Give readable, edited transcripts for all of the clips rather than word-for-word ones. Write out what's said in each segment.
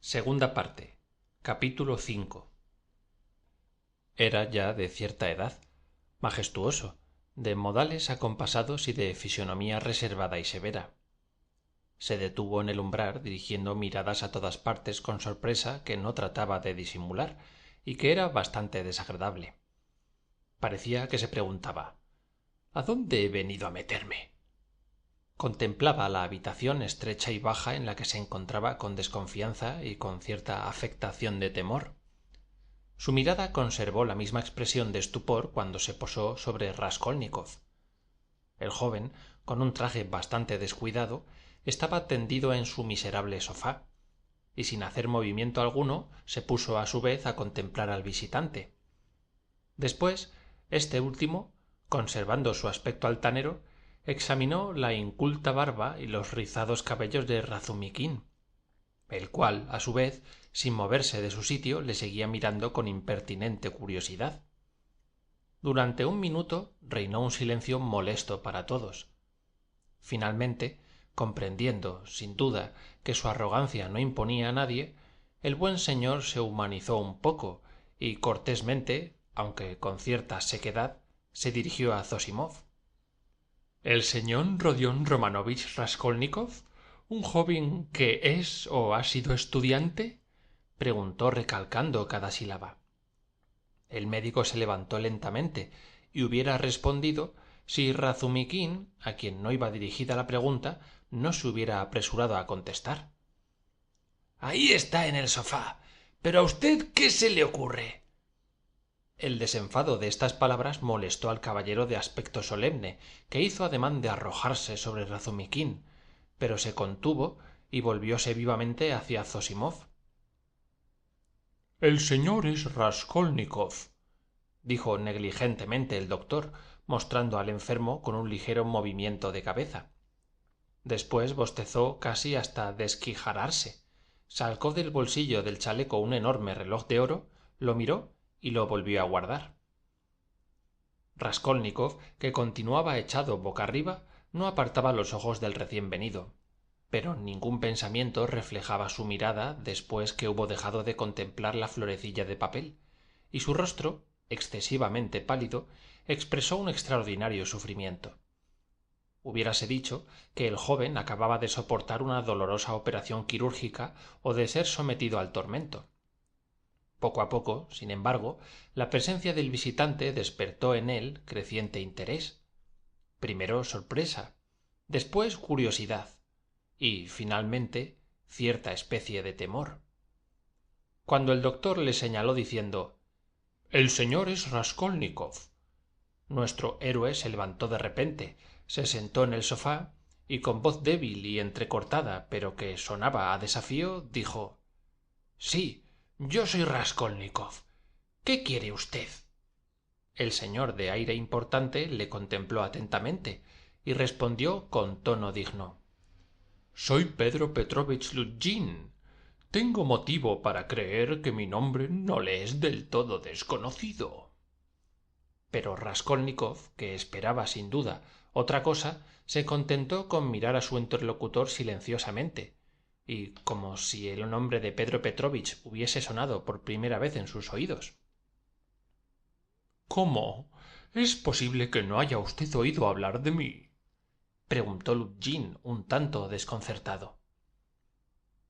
Segunda parte. Capítulo 5. Era ya de cierta edad, majestuoso, de modales acompasados y de fisonomía reservada y severa. Se detuvo en el umbral dirigiendo miradas a todas partes con sorpresa que no trataba de disimular y que era bastante desagradable. Parecía que se preguntaba ¿a dónde he venido a meterme? Contemplaba la habitación estrecha y baja en la que se encontraba con desconfianza y con cierta afectación de temor. Su mirada conservó la misma expresión de estupor cuando se posó sobre Raskolnikov. El joven, con un traje bastante descuidado, estaba tendido en su miserable sofá, y sin hacer movimiento alguno se puso a su vez a contemplar al visitante. Después, este último, conservando su aspecto altanero, examinó la inculta barba y los rizados cabellos de Razumiquín, el cual, a su vez, sin moverse de su sitio, le seguía mirando con impertinente curiosidad. Durante un minuto reinó un silencio molesto para todos. Finalmente, comprendiendo, sin duda, que su arrogancia no imponía a nadie, el buen señor se humanizó un poco y cortésmente, aunque con cierta sequedad, se dirigió a Zosimov. ¿El señor Rodión Romanovich Raskolnikov, un joven que es o ha sido estudiante? Preguntó recalcando cada sílaba. El médico se levantó lentamente y hubiera respondido si Razumiquín, a quien no iba dirigida la pregunta, no se hubiera apresurado a contestar. Ahí está en el sofá. ¿Pero a usted qué se le ocurre? El desenfado de estas palabras molestó al caballero de aspecto solemne, que hizo ademán de arrojarse sobre Razumiquín, pero se contuvo y volvióse vivamente hacia Zosimov. El señor es Raskolnikov, dijo negligentemente el doctor, mostrando al enfermo con un ligero movimiento de cabeza. Después bostezó casi hasta desquijararse, sacó del bolsillo del chaleco un enorme reloj de oro, lo miró y lo volvió a guardar. Raskolnikov, que continuaba echado boca arriba, no apartaba los ojos del recién venido, pero ningún pensamiento reflejaba su mirada después que hubo dejado de contemplar la florecilla de papel, y su rostro, excesivamente pálido, expresó un extraordinario sufrimiento. Hubiérase dicho que el joven acababa de soportar una dolorosa operación quirúrgica o de ser sometido al tormento. Poco a poco, sin embargo, la presencia del visitante despertó en él creciente interés. Primero sorpresa, después curiosidad y, finalmente, cierta especie de temor. Cuando el doctor le señaló diciendo «El señor es Raskolnikov», nuestro héroe se levantó de repente, se sentó en el sofá y con voz débil y entrecortada, pero que sonaba a desafío, dijo «Sí, yo soy Raskolnikov. ¿Qué quiere usted?» El señor de aire importante le contempló atentamente y respondió con tono digno «Soy Pedro Petrovich Luzhin. Tengo motivo para creer que mi nombre no le es del todo desconocido». Pero Raskolnikov, que esperaba sin duda otra cosa, se contentó con mirar a su interlocutor silenciosamente, y como si el nombre de Pedro Petrovich hubiese sonado por primera vez en sus oídos. ¿Cómo? ¿Es posible que no haya usted oído hablar de mí? Preguntó Luzhin un tanto desconcertado.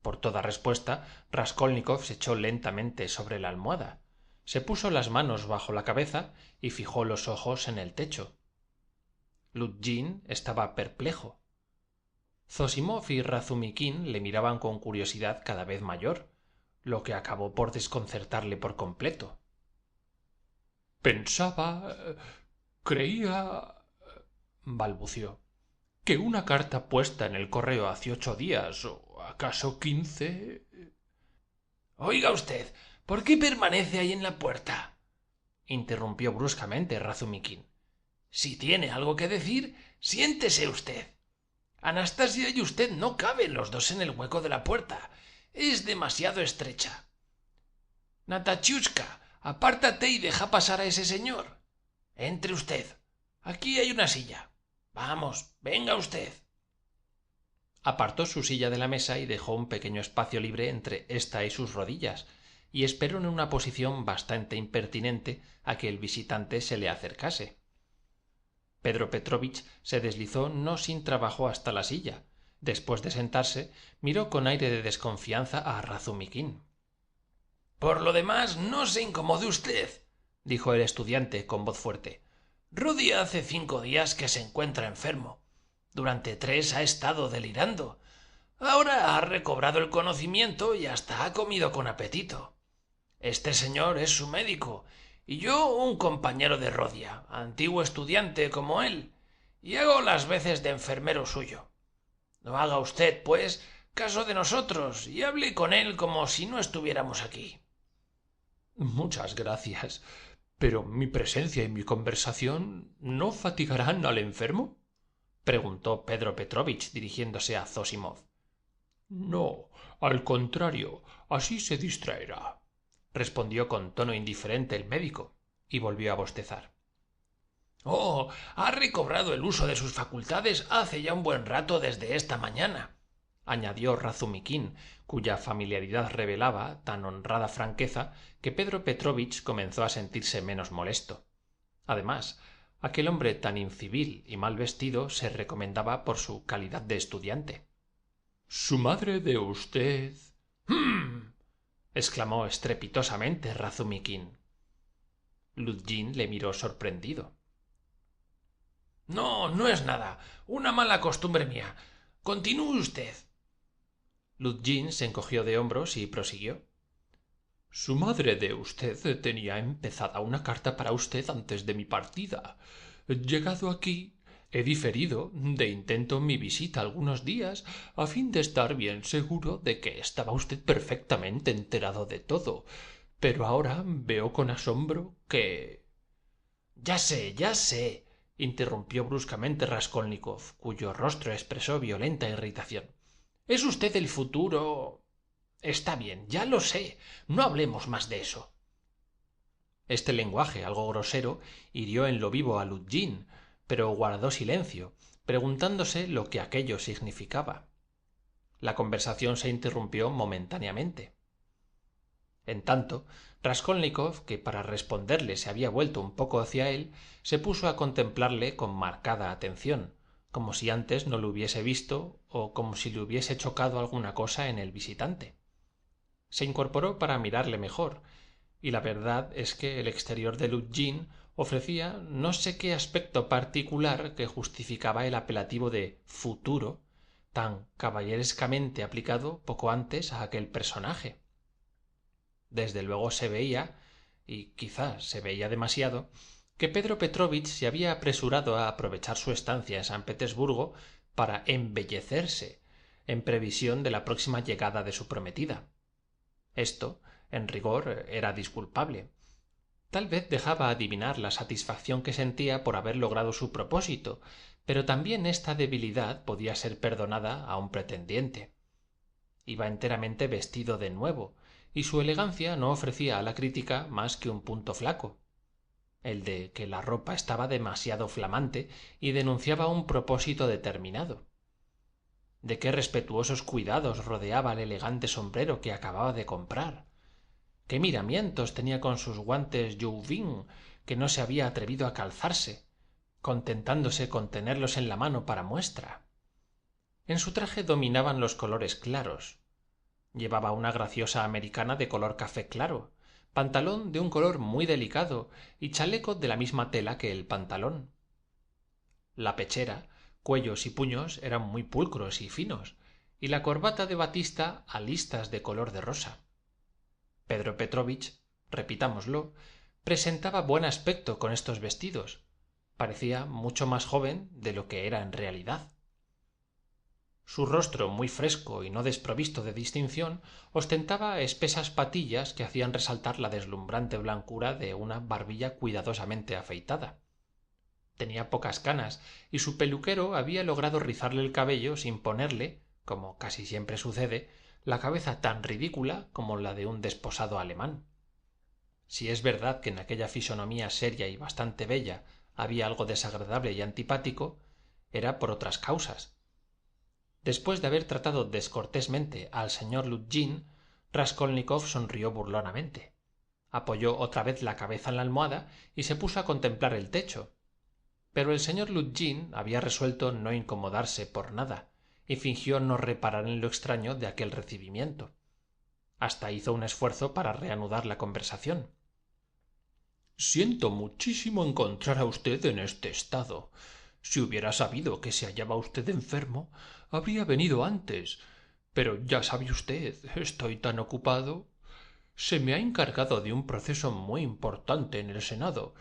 Por toda respuesta, Raskolnikov se echó lentamente sobre la almohada, se puso las manos bajo la cabeza y fijó los ojos en el techo. Luzhin estaba perplejo. Zosimov y Razumiquín le miraban con curiosidad cada vez mayor, lo que acabó por desconcertarle por completo. Pensaba, creía, balbució, que una carta puesta en el correo hace 8 días, o acaso 15... Oiga usted, ¿por qué permanece ahí en la puerta? Interrumpió bruscamente Razumiquín. Si tiene algo que decir, siéntese usted. Anastasia y usted no caben los dos en el hueco de la puerta. Es demasiado estrecha. Natachiushka, apártate y deja pasar a ese señor. Entre usted. Aquí hay una silla. Vamos, venga usted. apartó su silla de la mesa y dejó un pequeño espacio libre entre ésta y sus rodillas, y esperó en una posición bastante impertinente a que el visitante se le acercase. Pedro Petrovich se deslizó no sin trabajo hasta la silla. Después de sentarse, miró con aire de desconfianza a Razumiquín. «Por lo demás, no se incomode usted», dijo el estudiante con voz fuerte. «Rudy hace 5 días que se encuentra enfermo. Durante 3 ha estado delirando. Ahora ha recobrado el conocimiento y hasta ha comido con apetito. Este señor es su médico y yo un compañero de Rodia, antiguo estudiante como él, y hago las veces de enfermero suyo. No haga usted, pues, caso de nosotros y hable con él como si no estuviéramos aquí». «Muchas gracias. ¿Pero mi presencia y mi conversación no fatigarán al enfermo?», preguntó Pedro Petrovich dirigiéndose a Zosimov. «No, al contrario, así se distraerá», respondió con tono indiferente el médico, y volvió a bostezar. «Oh, ha recobrado el uso de sus facultades hace ya un buen rato desde esta mañana», añadió Razumiquín, cuya familiaridad revelaba tan honrada franqueza que Pedro Petrovich comenzó a sentirse menos molesto. Además, aquel hombre tan incivil y mal vestido se recomendaba por su calidad de estudiante. «¿Su madre de usted?» «¡Hum!», exclamó estrepitosamente Razumiquín. Luzhin le miró sorprendido. «No, no es nada. Una mala costumbre mía. Continúe usted». Luzhin se encogió de hombros y prosiguió. «Su madre de usted tenía empezada una carta para usted antes de mi partida. Llegado aquí, he diferido de intento mi visita algunos días a fin de estar bien seguro de que estaba usted perfectamente enterado de todo. Pero ahora veo con asombro que...» Ya sé, interrumpió bruscamente Raskolnikov, cuyo rostro expresó violenta irritación. «Es usted el futuro...». «Está bien, ya lo sé. No hablemos más de eso». Este lenguaje algo grosero hirió en lo vivo a Luzhin, pero guardó silencio, preguntándose lo que aquello significaba. La conversación se interrumpió momentáneamente. En tanto, Raskolnikov, que para responderle se había vuelto un poco hacia él, se puso a contemplarle con marcada atención, como si antes no lo hubiese visto o como si le hubiese chocado alguna cosa en el visitante. Se incorporó para mirarle mejor, y la verdad es que el exterior de Luzhin ofrecía no sé qué aspecto particular que justificaba el apelativo de futuro tan caballerescamente aplicado poco antes a aquel personaje. Desde luego se veía, y quizá se veía demasiado, que Pedro Petrovich se había apresurado a aprovechar su estancia en San Petersburgo para embellecerse, en previsión de la próxima llegada de su prometida. Esto, en rigor, era disculpable. Tal vez dejaba adivinar la satisfacción que sentía por haber logrado su propósito, pero también esta debilidad podía ser perdonada a un pretendiente. Iba enteramente vestido de nuevo, y su elegancia no ofrecía a la crítica más que un punto flaco, el de que la ropa estaba demasiado flamante y denunciaba un propósito determinado. De qué respetuosos cuidados rodeaba el elegante sombrero que acababa de comprar. Qué miramientos tenía con sus guantes Jouvin, que no se había atrevido a calzarse, contentándose con tenerlos en la mano para muestra. En su traje dominaban los colores claros. Llevaba una graciosa americana de color café claro, pantalón de un color muy delicado y chaleco de la misma tela que el pantalón. La pechera, cuellos y puños eran muy pulcros y finos, y la corbata de batista a listas de color de rosa. Pedro Petrovich, repitámoslo, presentaba buen aspecto con estos vestidos. Parecía mucho más joven de lo que era en realidad. Su rostro, muy fresco y no desprovisto de distinción, ostentaba espesas patillas que hacían resaltar la deslumbrante blancura de una barbilla cuidadosamente afeitada. Tenía pocas canas y su peluquero había logrado rizarle el cabello sin ponerle, como casi siempre sucede, la cabeza tan ridícula como la de un desposado alemán. Si es verdad que en aquella fisonomía seria y bastante bella había algo desagradable y antipático, era por otras causas. Después de haber tratado descortésmente al señor Luzhin, Raskolnikov sonrió burlonamente, apoyó otra vez la cabeza en la almohada y se puso a contemplar el techo. Pero el señor Luzhin había resuelto no incomodarse por nada y fingió no reparar en lo extraño de aquel recibimiento. Hasta hizo un esfuerzo para reanudar la conversación. Siento muchísimo encontrar a usted en este estado. Si hubiera sabido que se hallaba usted enfermo, habría venido antes. Pero ya sabe usted, estoy tan ocupado. Se me ha encargado de un proceso muy importante en el Senado.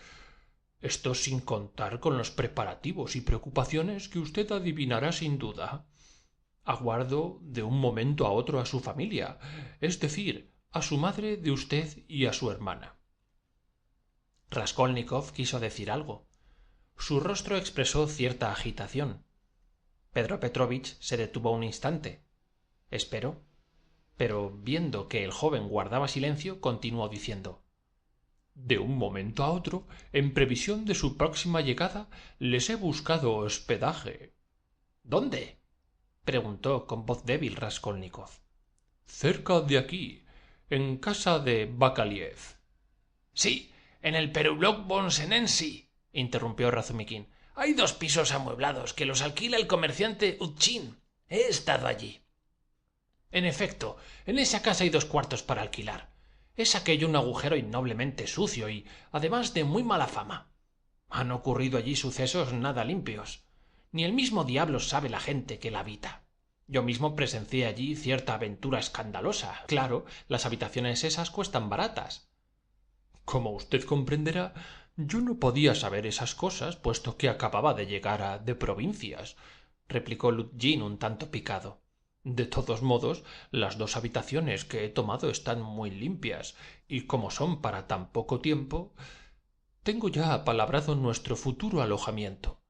Esto sin contar con los preparativos y preocupaciones que usted adivinará sin duda. Aguardo de un momento a otro a su familia, es decir, a su madre de usted y a su hermana. Raskolnikov quiso decir algo. Su rostro expresó cierta agitación. Pedro Petrovich se detuvo un instante. Esperó, pero viendo que el joven guardaba silencio, continuó diciendo: de un momento a otro, en previsión de su próxima llegada, les he buscado hospedaje. ¿Dónde? Preguntó con voz débil Raskolnikov. Cerca de aquí, en casa de Bakaliev. Sí, en el Perublok Bonsenensi, interrumpió Razumikin. Hay 2 pisos amueblados que los alquila el comerciante Utchin. He estado allí. En efecto, en esa casa hay 2 cuartos para alquilar. Es aquello un agujero innoblemente sucio y, además, de muy mala fama. Han ocurrido allí sucesos nada limpios. Ni el mismo diablo sabe la gente que la habita. Yo mismo presencié allí cierta aventura escandalosa. Claro, las habitaciones esas cuestan baratas. Como usted comprenderá, yo no podía saber esas cosas, puesto que acababa de llegar de provincias, replicó Luzhin un tanto picado. De todos modos, las 2 habitaciones que he tomado están muy limpias, y como son para tan poco tiempo, tengo ya apalabrado nuestro futuro alojamiento,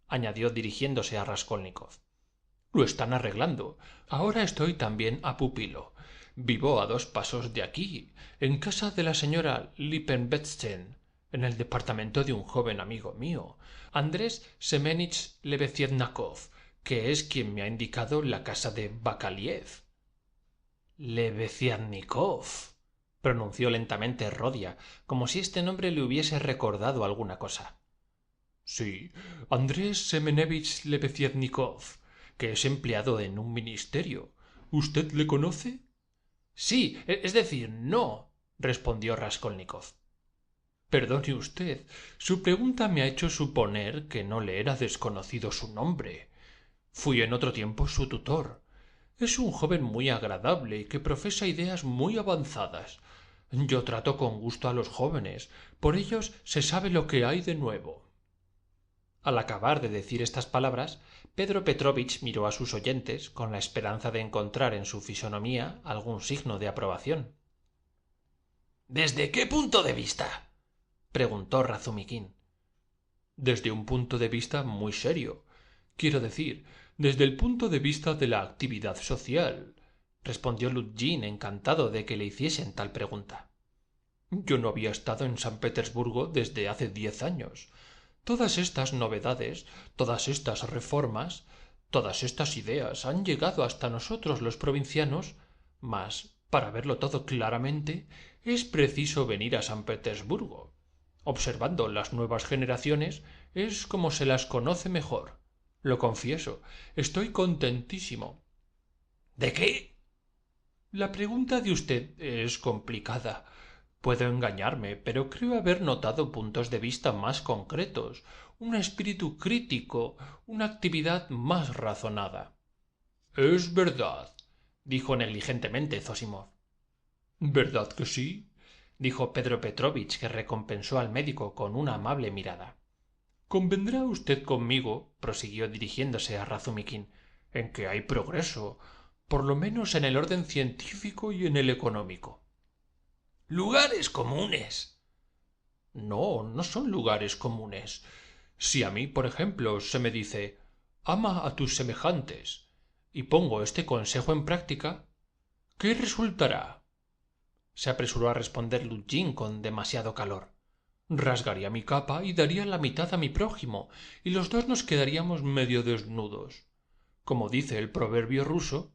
añadió dirigiéndose a Raskolnikov. Lo están arreglando. Ahora estoy también a pupilo. Vivo a 2 pasos de aquí, en casa de la señora Lippensbetzen, en el departamento de un joven amigo mío, Andrés Semenich Lebeziatnikov, que es quien me ha indicado la casa de Bakaliev. Lebeziatnikov, pronunció lentamente Rodia, como si este nombre le hubiese recordado alguna cosa. Sí, Andrés Semenevich Lebeziatnikov, que es empleado en un ministerio. ¿Usted le conoce? Sí, es decir, no, respondió Raskolnikov. Perdone usted, su pregunta me ha hecho suponer que no le era desconocido su nombre. Fui en otro tiempo su tutor. Es un joven muy agradable y que profesa ideas muy avanzadas. Yo trato con gusto a los jóvenes, por ellos se sabe lo que hay de nuevo. Al acabar de decir estas palabras, Pedro Petrovich miró a sus oyentes con la esperanza de encontrar en su fisonomía algún signo de aprobación. ¿Desde qué punto de vista? Preguntó Razumikin. Desde un punto de vista muy serio. Quiero decir, desde el punto de vista de la actividad social, respondió Luzhin, encantado de que le hiciesen tal pregunta. Yo no había estado en San Petersburgo desde hace 10 años. Todas estas novedades, todas estas reformas, todas estas ideas han llegado hasta nosotros los provincianos, mas, para verlo todo claramente, es preciso venir a San Petersburgo. Observando las nuevas generaciones, es como se las conoce mejor. Lo confieso, estoy contentísimo. ¿De qué? La pregunta de usted es complicada. Puedo engañarme, pero creo haber notado puntos de vista más concretos, un espíritu crítico, una actividad más razonada. Es verdad, dijo negligentemente Zosimov. ¿Verdad que sí? Dijo Pedro Petrovich, que recompensó al médico con una amable mirada. Convendrá usted conmigo, prosiguió dirigiéndose a Razumikin, en que hay progreso, por lo menos en el orden científico y en el económico. Lugares comunes. No, no son lugares comunes. Si a mí, por ejemplo, se me dice ama a tus semejantes y pongo este consejo en práctica, ¿qué resultará? Se apresuró a responder Luzhin con demasiado calor. Rasgaría mi capa y daría la mitad a mi prójimo, y los 2 nos quedaríamos medio desnudos. Como dice el proverbio ruso,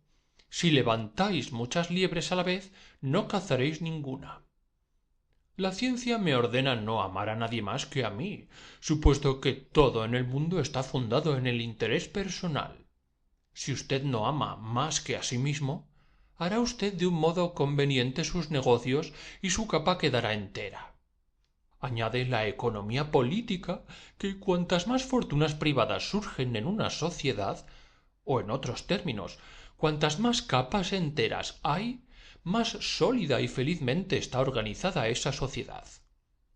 si levantáis muchas liebres a la vez, no cazaréis ninguna. La ciencia me ordena no amar a nadie más que a mí, supuesto que todo en el mundo está fundado en el interés personal. Si usted no ama más que a sí mismo, hará usted de un modo conveniente sus negocios y su capa quedará entera. Añade la economía política que cuantas más fortunas privadas surgen en una sociedad, o en otros términos, cuantas más capas enteras hay, más sólida y felizmente está organizada esa sociedad.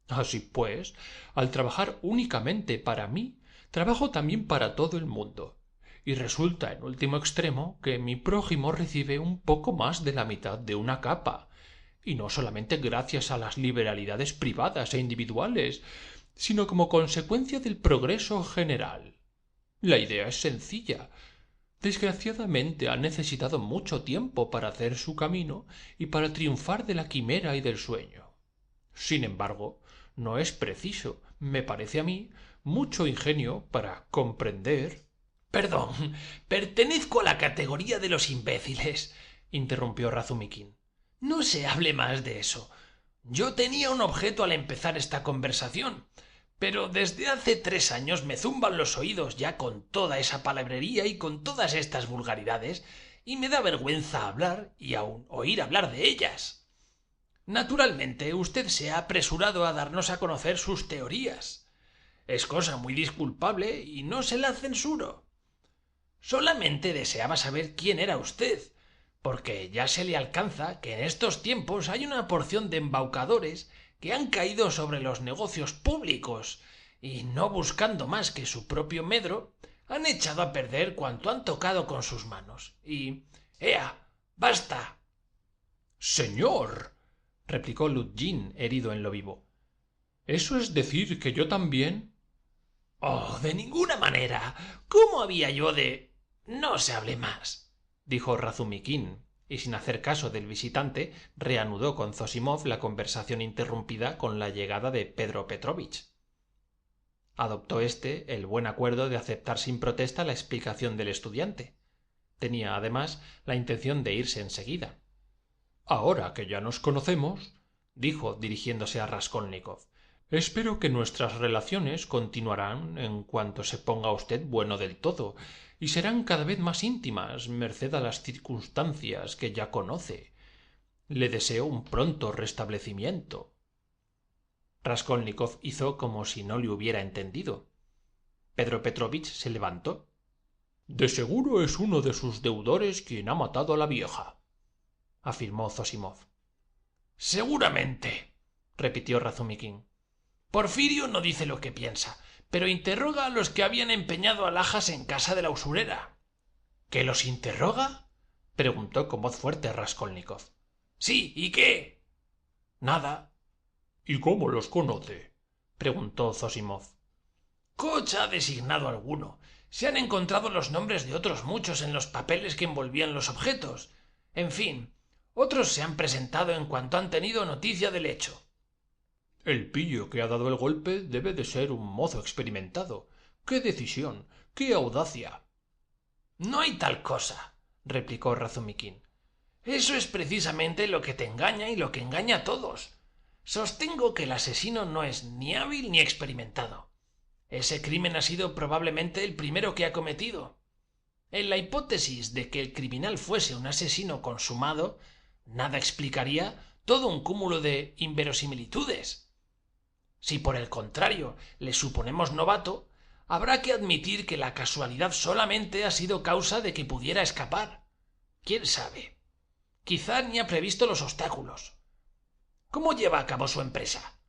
Así pues, al trabajar únicamente para mí, trabajo también para todo el mundo, y resulta en último extremo que mi prójimo recibe un poco más de la mitad de una capa, y no solamente gracias a las liberalidades privadas e individuales, sino como consecuencia del progreso general. La idea es sencilla. Desgraciadamente ha necesitado mucho tiempo para hacer su camino y para triunfar de la quimera y del sueño. Sin embargo, no es preciso, me parece a mí, mucho ingenio para comprender. Perdón, pertenezco a la categoría de los imbéciles, interrumpió Razumikin. No se hable más de eso. Yo tenía un objeto al empezar esta conversación, pero desde hace 3 años me zumban los oídos ya con toda esa palabrería y con todas estas vulgaridades, y me da vergüenza hablar y aun oír hablar de ellas. Naturalmente, usted se ha apresurado a darnos a conocer sus teorías. Es cosa muy disculpable y no se la censuro. Solamente deseaba saber quién era usted, porque ya se le alcanza que en estos tiempos hay una porción de embaucadores que han caído sobre los negocios públicos y, no buscando más que su propio medro, han echado a perder cuanto han tocado con sus manos. Y ¡ea! ¡Basta! Señor, replicó Lutjin, herido en lo vivo, ¿eso es decir que yo también? Oh, de ninguna manera. ¿Cómo había yo de...? No se hable más, dijo Razumikin, y sin hacer caso del visitante reanudó con Zosimov la conversación interrumpida con la llegada de Pedro Petrovich. Adoptó éste el buen acuerdo de aceptar sin protesta la explicación del estudiante. Tenía, además, la intención de irse enseguida. Ahora que ya nos conocemos, dijo dirigiéndose a Raskolnikov, espero que nuestras relaciones continuarán en cuanto se ponga usted bueno del todo, y serán cada vez más íntimas, merced a las circunstancias que ya conoce. Le deseo un pronto restablecimiento. Raskolnikov hizo como si no le hubiera entendido. Pedro Petrovich se levantó. De seguro es uno de sus deudores quien ha matado a la vieja, afirmó Zosimov. Seguramente, repitió Razumikin. Porfirio no dice lo que piensa, pero interroga a los que habían empeñado alhajas en casa de la usurera. ¿Que los interroga? Preguntó con voz fuerte Raskolnikov. Sí, ¿y qué? Nada. ¿Y cómo los conoce? Preguntó Zosimov. Koch ha designado alguno. Se han encontrado los nombres de otros muchos en los papeles que envolvían los objetos. En fin, otros se han presentado en cuanto han tenido noticia del hecho. El pillo que ha dado el golpe debe de ser un mozo experimentado. ¡Qué decisión! ¡Qué audacia! No hay tal cosa, replicó Razumikin. Eso es precisamente lo que te engaña y lo que engaña a todos. Sostengo que el asesino no es ni hábil ni experimentado. Ese crimen ha sido probablemente el primero que ha cometido. En la hipótesis de que el criminal fuese un asesino consumado, nada explicaría todo un cúmulo de inverosimilitudes. Si por el contrario le suponemos novato, habrá que admitir que la casualidad solamente ha sido causa de que pudiera escapar. ¿Quién sabe? Quizá ni ha previsto los obstáculos. ¿Cómo lleva a cabo su empresa?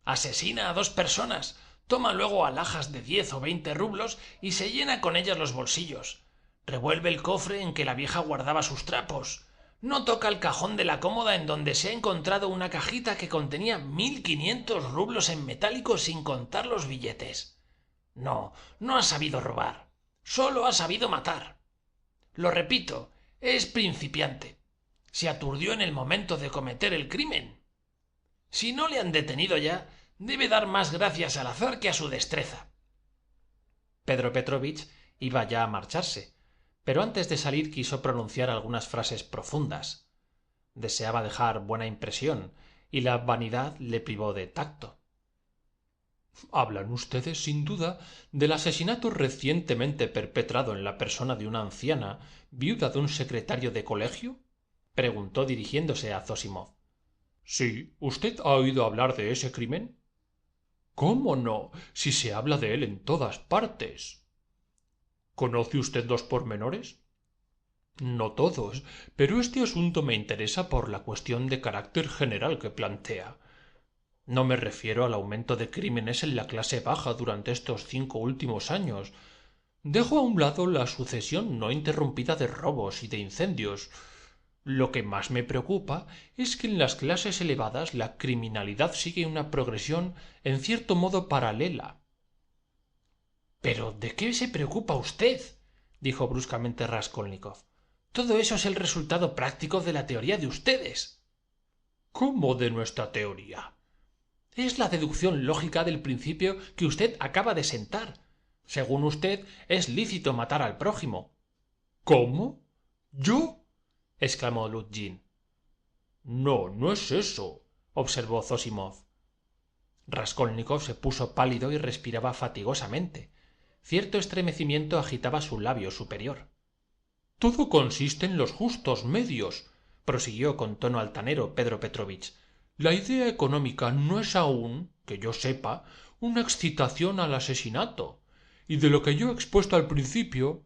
Asesina a 2 personas, toma luego alhajas de 10 o 20 rublos y se llena con ellas los bolsillos. Revuelve el cofre en que la vieja guardaba sus trapos. No toca el cajón de la cómoda en donde se ha encontrado una cajita que contenía 1500 rublos en metálico sin contar los billetes. No, no ha sabido robar. Solo ha sabido matar. Lo repito, es principiante. Se aturdió en el momento de cometer el crimen. Si no le han detenido ya, debe dar más gracias al azar que a su destreza. Pedro Petrovich iba ya a marcharse, pero antes de salir quiso pronunciar algunas frases profundas. Deseaba dejar buena impresión, y la vanidad le privó de tacto. «Hablan ustedes, sin duda, del asesinato recientemente perpetrado en la persona de una anciana, viuda de un secretario de colegio», preguntó dirigiéndose a Zosimov. «Sí, ¿usted ha oído hablar de ese crimen?» «¿Cómo no, si se habla de él en todas partes?» «¿Conoce usted los pormenores?» «No todos, pero este asunto me interesa por la cuestión de carácter general que plantea. No me refiero al aumento de crímenes en la clase baja durante estos 5 últimos años. Dejo a un lado la sucesión no interrumpida de robos y de incendios. Lo que más me preocupa es que en las clases elevadas la criminalidad sigue una progresión en cierto modo paralela». «¿Pero de qué se preocupa usted?», dijo bruscamente Raskolnikov. «Todo eso es el resultado práctico de la teoría de ustedes». «¿Cómo de nuestra teoría?» «Es la deducción lógica del principio que usted acaba de sentar. Según usted, es lícito matar al prójimo». «¿Cómo? ¿Yo?», exclamó Luzhin. «No, no es eso», observó Zosimov. Raskolnikov se puso pálido y respiraba fatigosamente. Cierto estremecimiento agitaba su labio superior. «Todo consiste en los justos medios», prosiguió con tono altanero Pedro Petrovich. «La idea económica no es aún, que yo sepa, una excitación al asesinato. Y de lo que yo he expuesto al principio».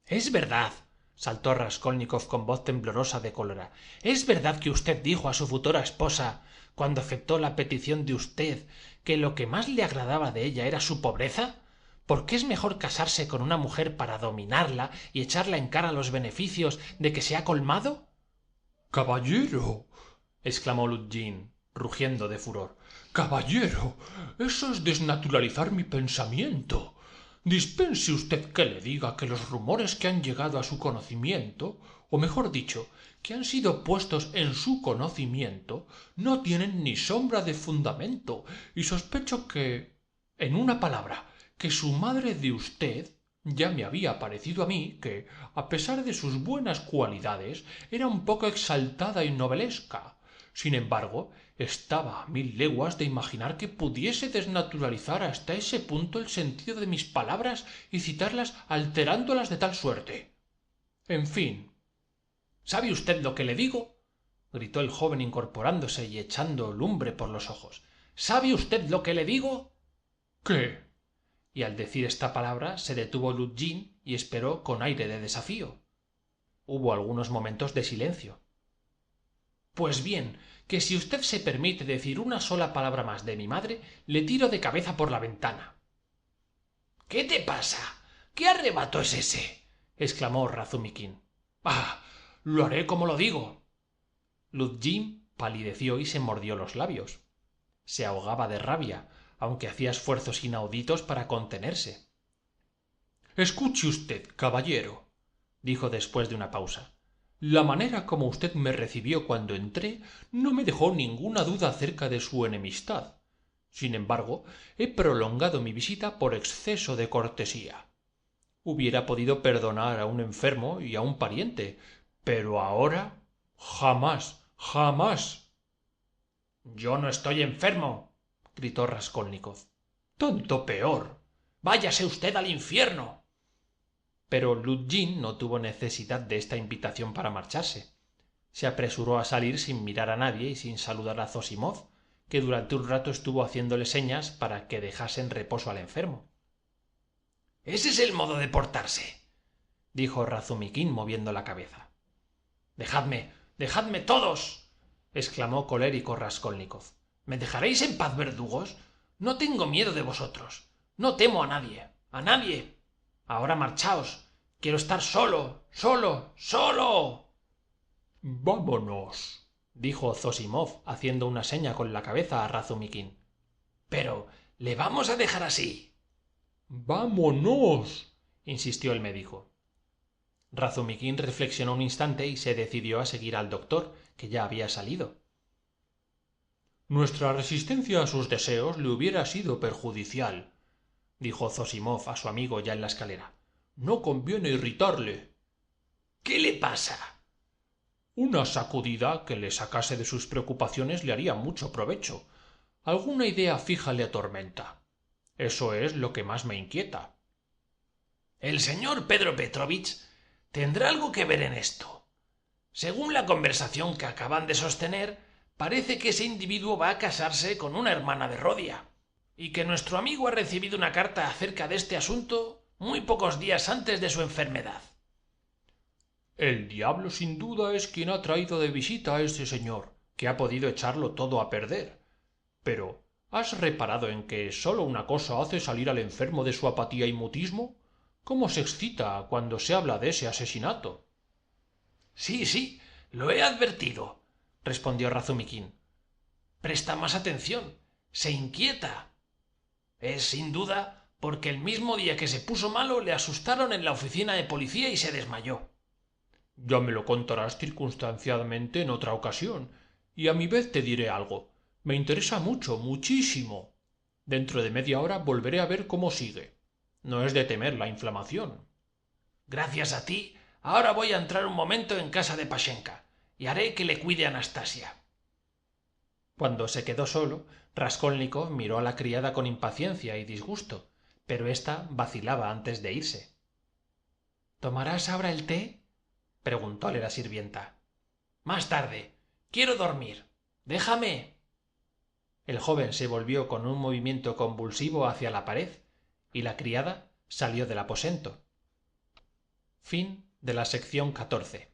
«Es verdad», saltó Raskolnikov con voz temblorosa de cólera. «Es verdad que usted dijo a su futura esposa, cuando aceptó la petición de usted, que lo que más le agradaba de ella era su pobreza. ¿Por qué es mejor casarse con una mujer para dominarla y echarla en cara los beneficios de que se ha colmado?» «Caballero», exclamó Luzhin, rugiendo de furor. «Caballero, eso es desnaturalizar mi pensamiento. Dispense usted que le diga que los rumores que han llegado a su conocimiento, o mejor dicho, que han sido puestos en su conocimiento, no tienen ni sombra de fundamento, y sospecho que, en una palabra, que su madre de usted, ya me había parecido a mí que, a pesar de sus buenas cualidades, era un poco exaltada y novelesca. Sin embargo, estaba a 1000 leguas de imaginar que pudiese desnaturalizar hasta ese punto el sentido de mis palabras y citarlas alterándolas de tal suerte. En fin. ¿Sabe usted lo que le digo?», gritó el joven incorporándose y echando lumbre por los ojos. «¿Sabe usted lo que le digo?». «¿Qué?». Y al decir esta palabra se detuvo Luzhin y esperó con aire de desafío. Hubo algunos momentos de silencio. «Pues bien, que si usted se permite decir una sola palabra más de mi madre, le tiro de cabeza por la ventana». «¿Qué te pasa? ¿Qué arrebato es ese?», exclamó Razumikin. «Ah, lo haré como lo digo». Luzhin palideció y se mordió los labios. Se ahogaba de rabia, aunque hacía esfuerzos inauditos para contenerse. «Escuche usted, caballero», dijo después de una pausa. «La manera como usted me recibió cuando entré no me dejó ninguna duda acerca de su enemistad. Sin embargo, he prolongado mi visita por exceso de cortesía. Hubiera podido perdonar a un enfermo y a un pariente, pero ahora jamás, jamás». «Yo no estoy enfermo», gritó Raskolnikov. «Tanto peor. Váyase usted al infierno». Pero Luzhin no tuvo necesidad de esta invitación para marcharse. Se apresuró a salir sin mirar a nadie y sin saludar a Zosimov, que durante un rato estuvo haciéndole señas para que dejase en reposo al enfermo. «Ese es el modo de portarse», dijo Razumikin moviendo la cabeza. «Dejadme, dejadme todos», exclamó colérico Raskolnikov. «¿Me dejaréis en paz, verdugos? No tengo miedo de vosotros. No temo a nadie. ¡A nadie! Ahora marchaos. Quiero estar solo, solo, solo». «Vámonos», dijo Zosimov, haciendo una seña con la cabeza a Razumikin. «Pero, ¿le vamos a dejar así?». «Vámonos», insistió el médico. Razumikin reflexionó un instante y se decidió a seguir al doctor, que ya había salido. «Nuestra resistencia a sus deseos le hubiera sido perjudicial», dijo Zosimov a su amigo ya en la escalera. No conviene irritarle. ¿Qué le pasa? Una sacudida que le sacase de sus preocupaciones le haría mucho provecho. Alguna idea fija le atormenta. Eso es lo que más me inquieta. El señor Pedro Petrovich tendrá algo que ver en esto. Según la conversación que acaban de sostener, parece que ese individuo va a casarse con una hermana de Rodia, y que nuestro amigo ha recibido una carta acerca de este asunto muy pocos días antes de su enfermedad. El diablo sin duda es quien ha traído de visita a ese señor, que ha podido echarlo todo a perder. Pero, ¿has reparado en que sólo una cosa hace salir al enfermo de su apatía y mutismo? ¿Cómo se excita cuando se habla de ese asesinato? Sí, sí, lo he advertido, respondió Razumiquín. Presta más atención, se inquieta. Es, sin duda, porque el mismo día que se puso malo le asustaron en la oficina de policía y se desmayó. Ya me lo contarás circunstanciadamente en otra ocasión, y a mi vez te diré algo. Me interesa mucho, muchísimo. Dentro de media hora volveré a ver cómo sigue. No es de temer la inflamación. Gracias a ti, ahora voy a entrar un momento en casa de Pashenka y haré que le cuide a Anastasia. Cuando se quedó solo, Raskolnikov miró a la criada con impaciencia y disgusto, pero ésta vacilaba antes de irse. ¿Tomarás ahora el té? Preguntóle la sirvienta. Más tarde. Quiero dormir. Déjame. El joven se volvió con un movimiento convulsivo hacia la pared, y la criada salió del aposento. Fin de la sección 14.